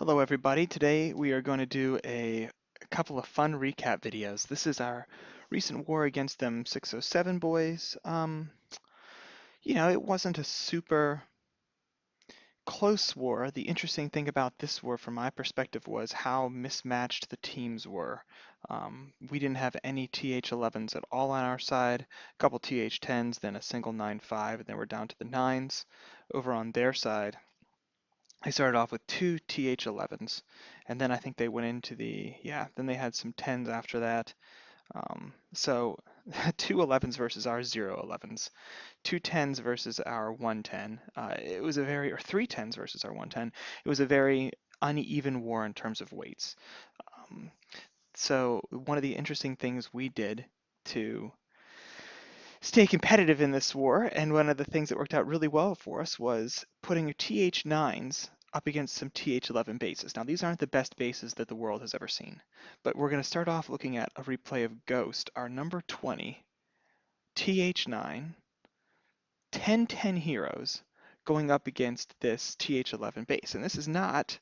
Hello everybody. Today we are going to do a couple of fun recap videos. This is our recent war against them 607 boys. It wasn't a super close war. The interesting thing about this war from my perspective was how mismatched the teams were. We didn't have any TH11s at all on our side, a couple TH10s, then a single 9.5, and then we're down to the 9s over on their side. They started off with two TH11s, and then I think they went into then they had some 10s after that. So two 11s versus our 011s, two 10s versus our 110. It was a very, or three 10s versus our 110. It was a very uneven war in terms of weights. Um, so one of the interesting things we did to stay competitive in this war, and one of the things that worked out really well for us was putting TH9s up against some TH11 bases. Now, these aren't the best bases that the world has ever seen, but we're going to start off looking at a replay of Ghost, our number 20, TH9, 1010 heroes going up against this TH11 base. And this is not,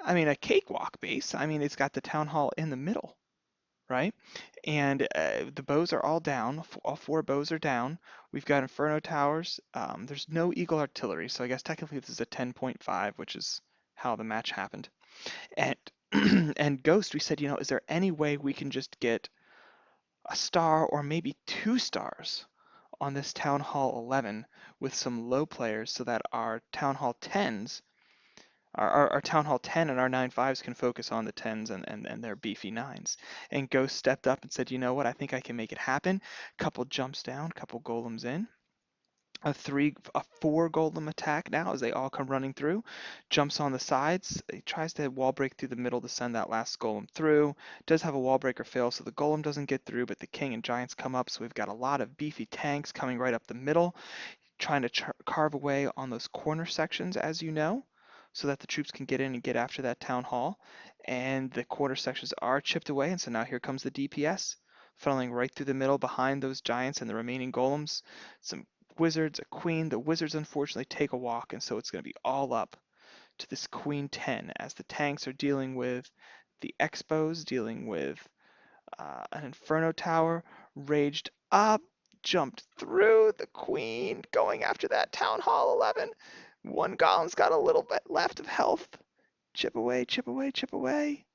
a cakewalk base. It's got the Town Hall in the middle, right? And the bows are all down. All four bows are down. We've got Inferno Towers. There's no Eagle Artillery, so I guess technically this is a 10.5, which is how the match happened. And and Ghost, we said, is there any way we can just get a star or maybe 2 stars on this Town Hall 11 with some low players so that our Town Hall 10s our Town Hall 10 and our 9.5s can focus on the 10s and their beefy 9s. And Ghost stepped up and said, you know what, I think I can make it happen. Couple jumps down, couple golems in. A 4 golem attack now as they all come running through. Jumps on the sides. He tries to wall break through the middle to send that last golem through. Does have a wall breaker fail, so the golem doesn't get through, but the king and giants come up, so we've got a lot of beefy tanks coming right up the middle, trying to carve away on those corner sections, as you know, so that the troops can get in and get after that town hall. And the corner sections are chipped away, and so now here comes the DPS, funneling right through the middle behind those giants and the remaining golems. Some wizards, a queen. The wizards unfortunately take a walk, and so it's going to be all up to this queen 10 as the tanks are dealing with the expos, dealing with an Inferno Tower, raged up, jumped through the Queen, going after that Town Hall 11. One Golem's got a little bit left of health. Chip away, chip away, chip away.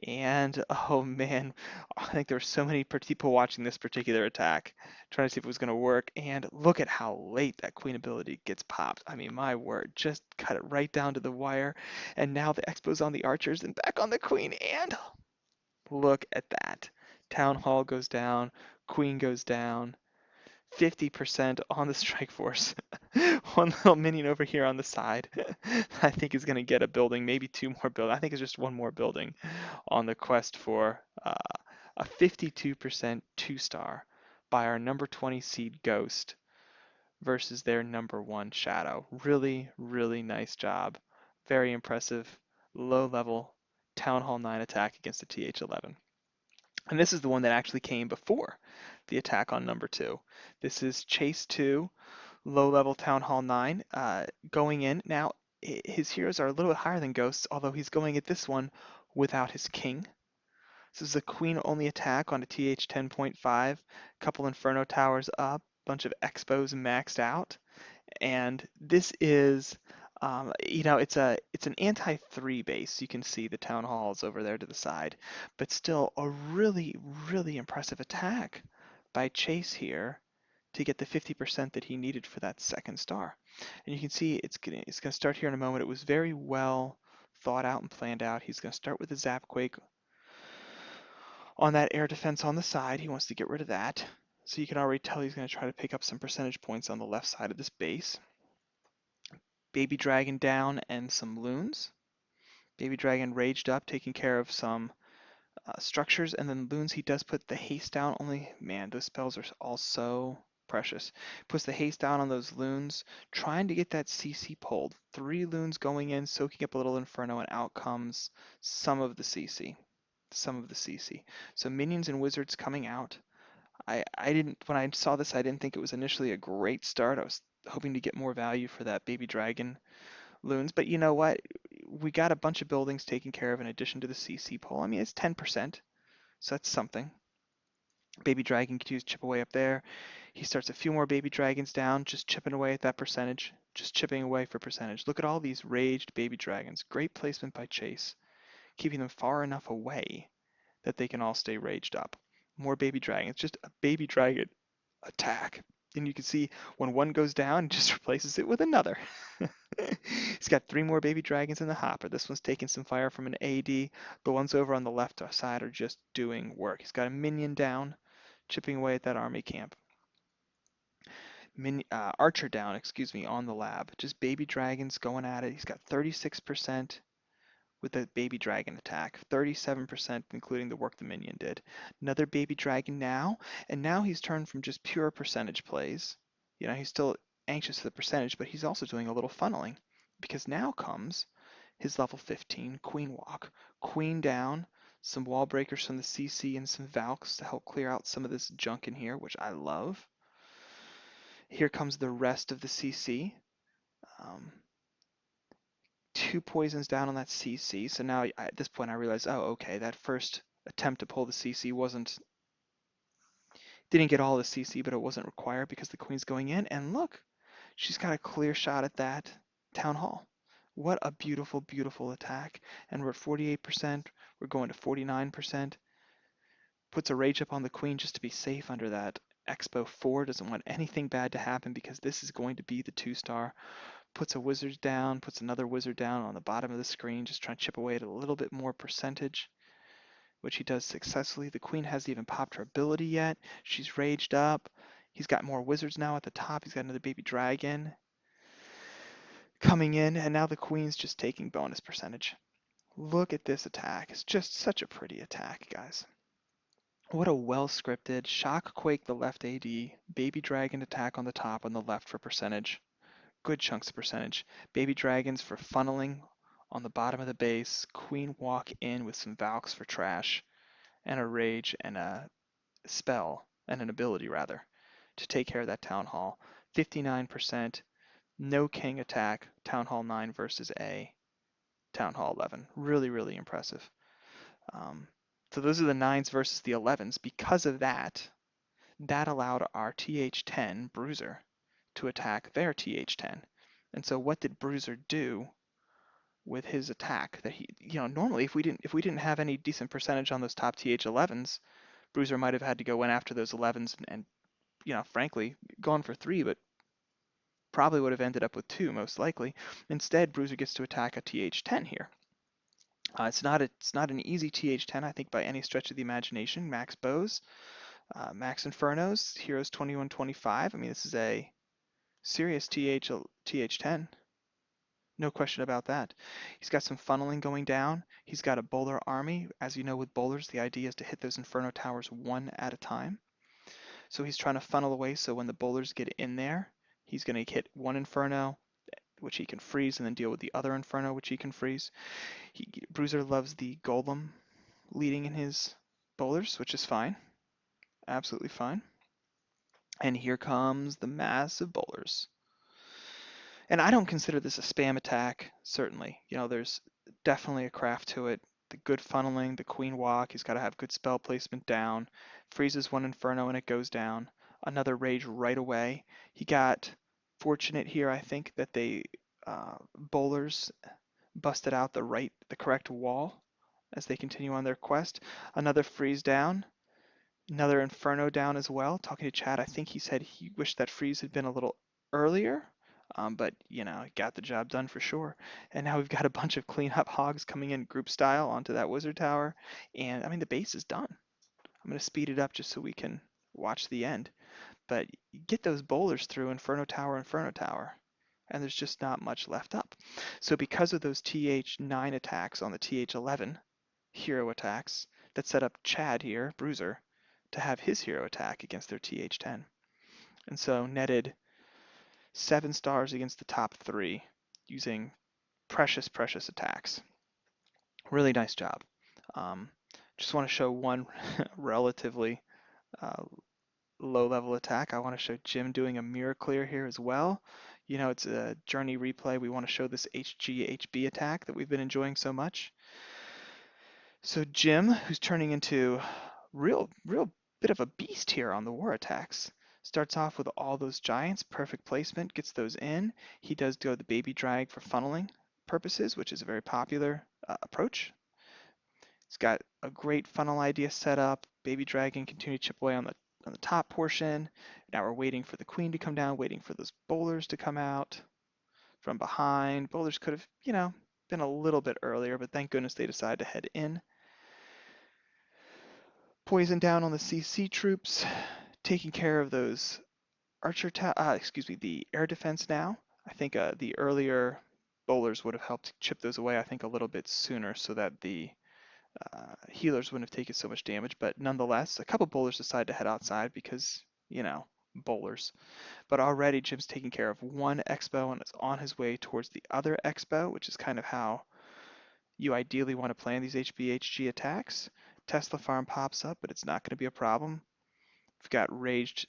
And oh man, I think there were so many people watching this particular attack, trying to see if it was going to work. And look at how late that Queen ability gets popped. My word, just cut it right down to the wire. And now the Expo's on the archers and back on the Queen. And look at that. Town Hall goes down, Queen goes down, 50% on the strike force. One little minion over here on the side, I think is going to get a building, maybe 2 more buildings. I think it's just 1 more building on the quest for a 52% 2-star by our number 20 seed Ghost versus their number 1 Shadow. Really, really nice job. Very impressive, low level Town Hall 9 attack against the TH11. And this is the one that actually came before the attack on number 2. This is Chase 2, low level Town Hall 9, going in. Now, his heroes are a little bit higher than Ghosts, although he's going at this one without his king. This is a queen only attack on a TH 10.5, couple Inferno Towers up, bunch of Expos maxed out. And this is it's an anti-3 base. You can see the town halls over there to the side, but still a really, really impressive attack by Chase here to get the 50% that he needed for that 2nd star. And you can see it's gonna start here in a moment. It was very well thought out and planned out. He's gonna start with the Zapquake on that air defense on the side. He wants to get rid of that. So you can already tell he's gonna try to pick up some percentage points on the left side of this base. Baby Dragon down and some loons. Baby Dragon raged up, taking care of some structures, and then loons, he does put the haste down. Only, man, those spells are all so precious. Puts the haste down on those loons, trying to get that CC pulled. 3 loons going in, soaking up a little Inferno, and out comes some of the CC. Some of the CC. So minions and wizards coming out. I didn't, when I saw this, I didn't think it was initially a great start. I was hoping to get more value for that Baby Dragon loons, but you know what? we got a bunch of buildings taken care of in addition to the CC pole. I mean, it's 10%, so that's something. Baby dragon continues to chip away up there. He starts a few more baby dragons down, just chipping away at that percentage, just chipping away for percentage. Look at all these raged baby dragons. Great placement by Chase, keeping them far enough away that they can all stay raged up. More baby dragons, just a baby dragon attack. And you can see when one goes down, it just replaces it with another. He's got 3 more baby dragons in the hopper. This one's taking some fire from an AD. The ones over on the left side are just doing work. He's got a minion down, chipping away at that army camp. Archer down, excuse me, on the lab. Just baby dragons going at it. He's got 36% with the baby dragon attack, 37% including the work the minion did. Another baby dragon now, and now he's turned from just pure percentage plays. You know, he's still anxious for the percentage, but he's also doing a little funneling because now comes his level 15 queen walk. Queen down, some wall breakers from the CC and some Valks to help clear out some of this junk in here, which I love. Here comes the rest of the CC. Um, 2 poisons down on that CC. So now at this point I realize, oh, okay, that first attempt to pull the CC didn't get all the CC, but it wasn't required because the queen's going in. And look, she's got a clear shot at that town hall. What a beautiful, beautiful attack. And we're at 48%. We're going to 49%. Puts a rage up on the queen just to be safe under that Expo 4. Doesn't want anything bad to happen because this is going to be the 2-star. Puts a wizard down, puts another wizard down on the bottom of the screen, just trying to chip away at a little bit more percentage, which he does successfully. The queen hasn't even popped her ability yet. She's raged up. He's got more wizards now at the top. He's got another baby dragon coming in, and now the queen's just taking bonus percentage. Look at this attack. It's just such a pretty attack, guys. What a well-scripted shock quake the left AD, baby dragon attack on the top on the left for percentage. Good chunks of percentage. Baby dragons for funneling on the bottom of the base. Queen walk in with some Valks for trash, and a rage and a spell, and an ability rather, to take care of that town hall. 59%. No king attack. Town hall 9 versus a town hall 11. Really, really impressive. Um, so those are the 9s versus the 11s. Because of that, that allowed our TH10 Bruiser to attack their TH10. And so what did Bruiser do with his attack? That he, normally if we didn't have any decent percentage on those top TH11s, Bruiser might have had to go in after those 11s and frankly, gone for 3, but probably would have ended up with 2 most likely. Instead, Bruiser gets to attack a TH10 here. It's not an easy TH10, I think, by any stretch of the imagination. Max bows, max infernos, heroes 21-25. I mean, this is a serious TH10. No question about that. He's got some funneling going down. He's got a bowler army. As you know, with bowlers, the idea is to hit those inferno towers one at a time. So he's trying to funnel away so when the bowlers get in there, he's going to hit one inferno, which he can freeze, and then deal with the other inferno, which he can freeze. Bruiser loves the golem leading in his bowlers, which is fine. Absolutely fine. And here comes the massive bowlers. And I don't consider this a spam attack, certainly. There's definitely a craft to it. The good funneling, the queen walk, he's got to have good spell placement down. Freezes one inferno and it goes down. Another rage right away. He got fortunate here, I think, that they bowlers busted out the correct wall as they continue on their quest. Another freeze down. Another inferno down as well. Talking to Chad, I think he said he wished that freeze had been a little earlier, but got the job done for sure. And now we've got a bunch of cleanup hogs coming in group style onto that wizard tower, and I mean the base is done. I'm going to speed it up just so we can watch the end, but get those bowlers through Inferno Tower, and there's just not much left up. So because of those TH9 attacks on the TH11 hero attacks, that set up Chad here, Bruiser, to have his hero attack against their TH10. And so netted 7 stars against the top 3 using precious, precious attacks. Really nice job. Just want to show one relatively low level attack. I want to show Jim doing a mirror clear here as well. It's a journey replay. We want to show this HGHB attack that we've been enjoying so much. So Jim, who's turning into real bit of a beast here on the war attacks, starts off with all those giants, perfect placement, gets those in. He does go the baby drag for funneling purposes, which is a very popular approach. He's got a great funnel idea set up. Baby dragon continue to chip away on the top portion. Now we're waiting for the queen to come down, waiting for those bowlers to come out from behind. Bowlers could have, been a little bit earlier, but thank goodness they decided to head in. Poison down on the CC troops, taking care of those the air defense now. I think the earlier bowlers would have helped chip those away, I think, a little bit sooner so that the healers wouldn't have taken so much damage. But nonetheless, a couple bowlers decided to head outside because, bowlers. But already Jim's taking care of one expo and is on his way towards the other expo, which is kind of how you ideally want to plan these HBHG attacks. Tesla farm pops up, but it's not going to be a problem. We've got raged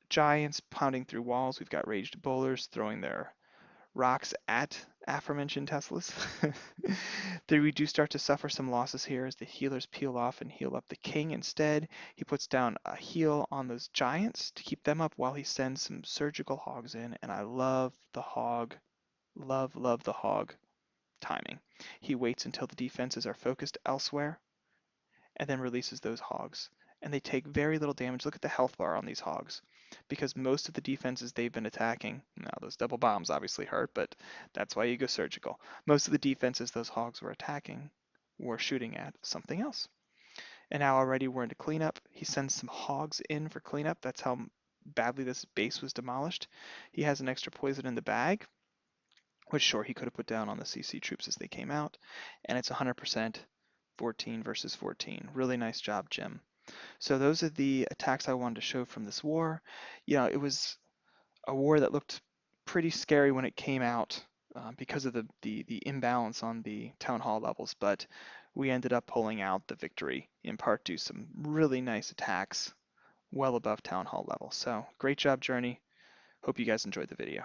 giants pounding through walls. We've got raged bowlers throwing their rocks at aforementioned Teslas. We do start to suffer some losses here as the healers peel off and heal up the king instead. He puts down a heal on those giants to keep them up while he sends some surgical hogs in, and I love the hog. Love the hog timing. He waits until the defenses are focused elsewhere and then releases those hogs. And they take very little damage. Look at the health bar on these hogs. Because most of the defenses they've been attacking, now those double bombs obviously hurt, but that's why you go surgical. Most of the defenses those hogs were attacking were shooting at something else. And now already we're into cleanup. He sends some hogs in for cleanup. That's how badly this base was demolished. He has an extra poison in the bag, which sure he could have put down on the CC troops as they came out. And it's 100% 14 versus 14. Really nice job, Jim. So those are the attacks I wanted to show from this war. It was a war that looked pretty scary when it came out because of the imbalance on the town hall levels, but we ended up pulling out the victory in part due to some really nice attacks well above town hall level. So great job, Journey. Hope you guys enjoyed the video.